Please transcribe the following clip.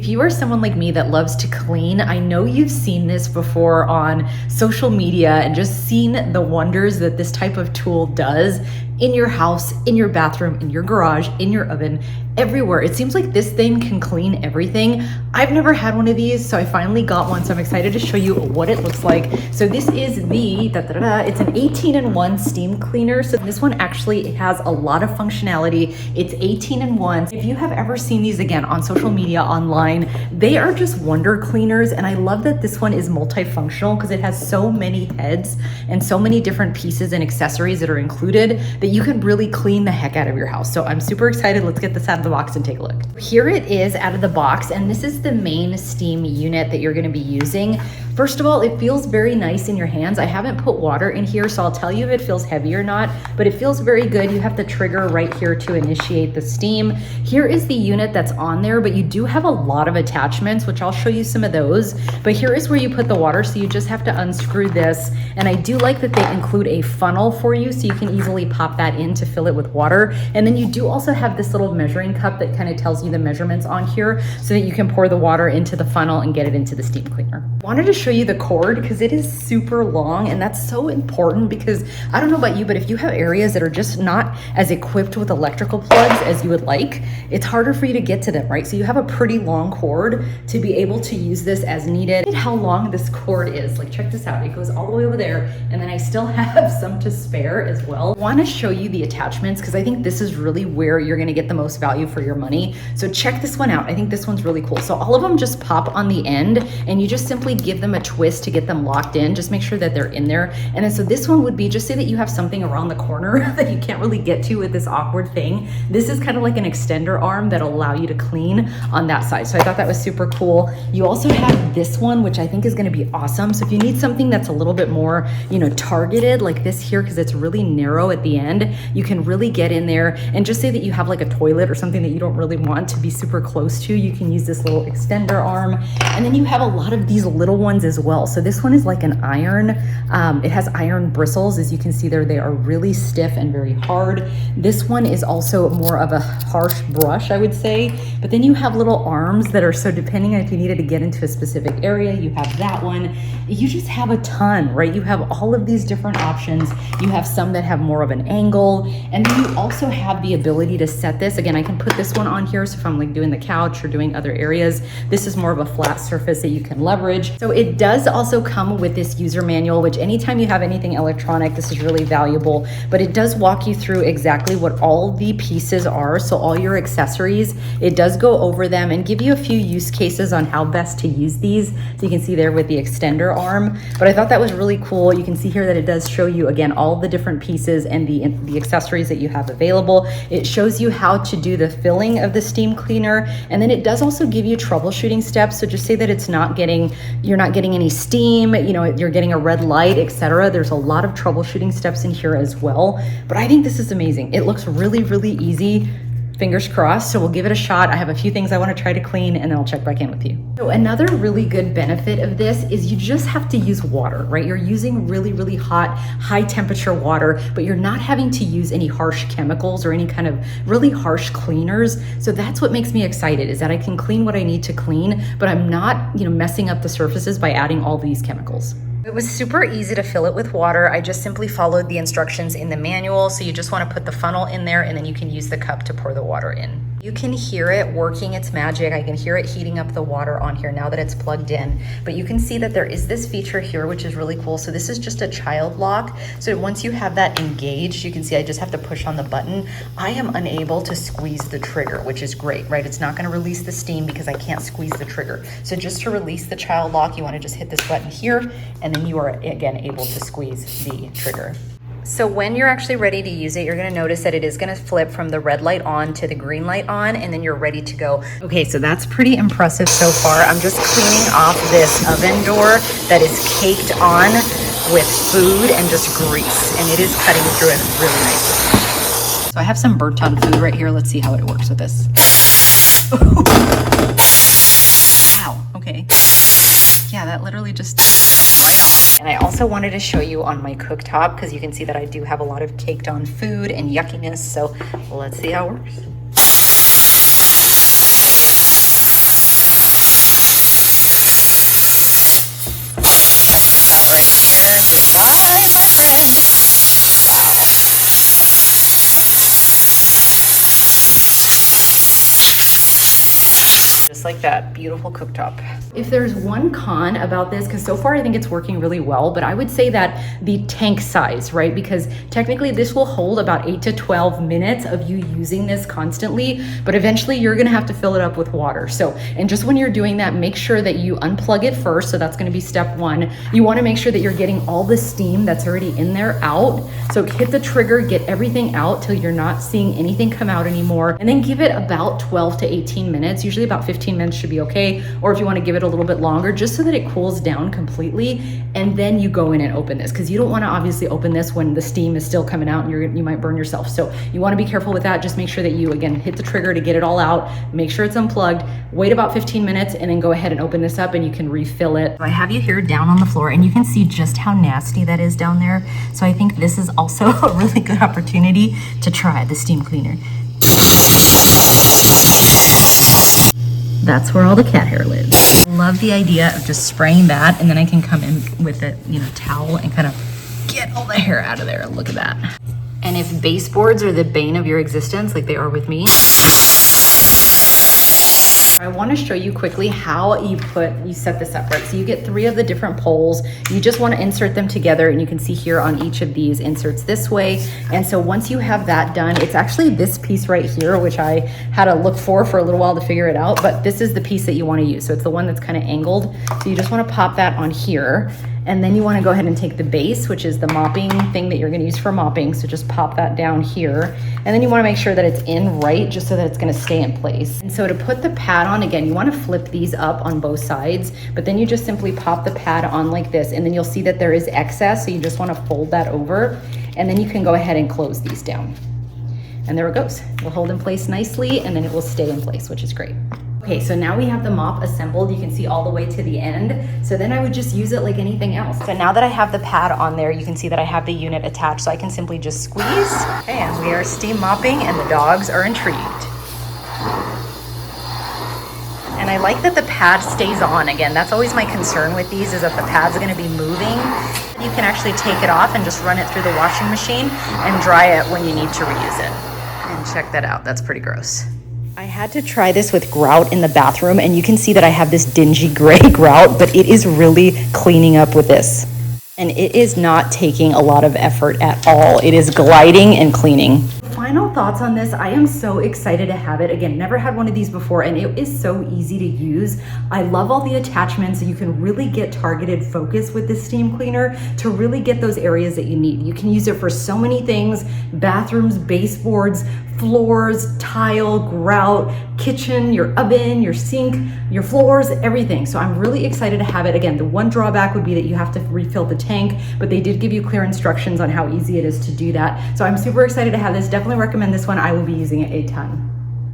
If you are someone like me that loves to clean, I know you've seen this before on social media and just seen the wonders that this type of tool does in your house, in your bathroom, in your garage, in your oven, everywhere. It seems like this thing can clean everything. I've never had one of these, so I finally got one. So I'm excited to show you what it looks like. So this is the, it's an 18-in-1 steam cleaner. So this one actually has a lot of functionality. It's 18-in-1. If you have ever seen these again on social media, online, they are just wonder cleaners. And I love that this one is multifunctional because it has so many heads and so many different pieces and accessories that are included that you can really clean the heck out of your house. So I'm super excited. Let's get this out of the box and take a look. Here it is out of the box, and this is the main steam unit that you're going to be using. First of all, it feels very nice in your hands. I haven't put water in here, so I'll tell you if it feels heavy or not, but it feels very good. You have the trigger right here to initiate the steam. Here is the unit that's on there, but you do have a lot of attachments, which I'll show you some of those. But here is where you put the water, so you just have to unscrew this. And I do like that they include a funnel for you, so you can easily pop that in to fill it with water. And then you do also have this little measuring cup that kind of tells you the measurements on here so that you can pour the water into the funnel and get it into the steam cleaner. Wanted to show you the cord because it is super long, and that's so important because I don't know about you, but if you have areas that are just not as equipped with electrical plugs as you would like, it's harder for you to get to them, right? So you have a pretty long cord to be able to use this as needed. Look at how long this cord is. Like, check this out. It goes all the way over there, and then I still have some to spare as well. I want to show you the attachments because I think this is really where you're going to get the most value for your money. So check this one out. I think this one's really cool. So all of them just pop on the end, and you just simply give them a twist to get them locked in. Just make sure that they're in there. And then so this one would be, just say that you have something around the corner that you can't really get to with this awkward thing. This is kind of like an extender arm that'll allow you to clean on that side. So I thought that was super cool. You also have this one, which I think is going to be awesome. So if you need something that's a little bit more, targeted like this here, because it's really narrow at the end, you can really get in there. And just say that you have like a toilet or something that you don't really want to be super close to, you can use this little extender arm. And then you have a lot of these little ones as well. So this one is like an iron. It has iron bristles. As you can see there, they are really stiff and very hard. This one is also more of a harsh brush, I would say. But then you have little arms that are, so depending on if you needed to get into a specific area, you have that one. You just have a ton, right? You have all of these different options. You have some that have more of an angle. And then you also have the ability to set this. Again, I can put this one on here. So if I'm like doing the couch or doing other areas, this is more of a flat surface that you can leverage. So it does also come with this user manual, which anytime you have anything electronic, this is really valuable, but it does walk you through exactly what all the pieces are. So all your accessories, it does go over them and give you a few use cases on how best to use these. So you can see there with the extender arm, but I thought that was really cool. You can see here that it does show you again, all the different pieces and the accessories that you have available. It shows you how to do the filling of the steam cleaner. And then it does also give you troubleshooting steps. So just say that you're not getting any steam, you're getting a red light, etc. There's a lot of troubleshooting steps in here as well. But I think this is amazing. It looks really, really easy. Fingers crossed. So we'll give it a shot. I have a few things I want to try to clean, and then I'll check back in with you. So another really good benefit of this is you just have to use water, right? You're using really, really hot, high temperature water, but you're not having to use any harsh chemicals or any kind of really harsh cleaners. So that's what makes me excited, is that I can clean what I need to clean, but I'm not, messing up the surfaces by adding all these chemicals. It was super easy to fill it with water. I just simply followed the instructions in the manual. So you just want to put the funnel in there, and then you can use the cup to pour the water in. You can hear it working its magic. I can hear it heating up the water on here now that it's plugged in. But you can see that there is this feature here, which is really cool. So this is just a child lock. So once you have that engaged, you can see I just have to push on the button. I am unable to squeeze the trigger, which is great, right? It's not going to release the steam because I can't squeeze the trigger. So just to release the child lock, you want to just hit this button here, and then you are again able to squeeze the trigger. So when you're actually ready to use it, you're gonna notice that it is gonna flip from the red light on to the green light on, and then you're ready to go. Okay, so that's pretty impressive so far. I'm just cleaning off this oven door that is caked on with food and just grease, and it is cutting through it really nicely. So I have some burnt on food right here. Let's see how it works with this. Wow, okay. Yeah, that literally just right off. And I also wanted to show you on my cooktop, because you can see that I do have a lot of caked on food and yuckiness. So let's see how it works. Goodbye, my friend. Wow. Just like that, beautiful cooktop. If there's one con about this, because so far I think it's working really well, but I would say that the tank size, right? Because technically this will hold about 8 to 12 minutes of you using this constantly, but eventually you're gonna have to fill it up with water. So, and just when you're doing that, make sure that you unplug it first. So that's gonna be step one. You wanna make sure that you're getting all the steam that's already in there out. So hit the trigger, get everything out till you're not seeing anything come out anymore. And then give it about 12 to 18 minutes, usually about 15 minutes should be okay. Or if you want to give it a little bit longer, just so that it cools down completely. And then you go in and open this, because you don't want to obviously open this when the steam is still coming out and you might burn yourself. So you want to be careful with that. Just make sure that you, again, hit the trigger to get it all out. Make sure it's unplugged. Wait about 15 minutes and then go ahead and open this up and you can refill it. I have you here down on the floor and you can see just how nasty that is down there. So I think this is also a really good opportunity to try the steam cleaner. That's where all the cat hair lives. Love the idea of just spraying that, and then I can come in with a towel and kind of get all the hair out of there. Look at that. And if baseboards are the bane of your existence, like they are with me, I want to show you quickly how you set this up, right? So you get 3 of the different poles. You just want to insert them together, and you can see here on each of these inserts this way. And so once you have that done, it's actually this piece right here, which I had to look for a little while to figure it out, but this is the piece that you want to use. So it's the one that's kind of angled. So you just want to pop that on here. And then you want to go ahead and take the base, which is the mopping thing that you're going to use for mopping. So just pop that down here. And then you want to make sure that it's in right, just so that it's going to stay in place. And so to put the pad on, again, you want to flip these up on both sides, but then you just simply pop the pad on like this, and then you'll see that there is excess. So you just want to fold that over, and then you can go ahead and close these down. And there it goes. It will hold in place nicely, and then it will stay in place, which is great. Okay, so now we have the mop assembled. You can see all the way to the end. So then I would just use it like anything else. So now that I have the pad on there, you can see that I have the unit attached, so I can simply just squeeze. Okay, and we are steam mopping, and the dogs are intrigued. And I like that the pad stays on. Again, that's always my concern with these, is that the pad's gonna be moving. You can actually take it off and just run it through the washing machine and dry it when you need to reuse it. And check that out, that's pretty gross. I had to try this with grout in the bathroom, and you can see that I have this dingy gray grout, but it is really cleaning up with this. And it is not taking a lot of effort at all. It is gliding and cleaning. Final thoughts on this. I am so excited to have it. Again, never had one of these before, and it is so easy to use. I love all the attachments. You can really get targeted focus with this steam cleaner to really get those areas that you need. You can use it for so many things: bathrooms, baseboards, floors, tile, grout, kitchen, your oven, your sink, your floors, everything. So I'm really excited to have it. Again, the one drawback would be that you have to refill the tank, but they did give you clear instructions on how easy it is to do that. So I'm super excited to have this. Definitely recommend this one. I will be using it a ton.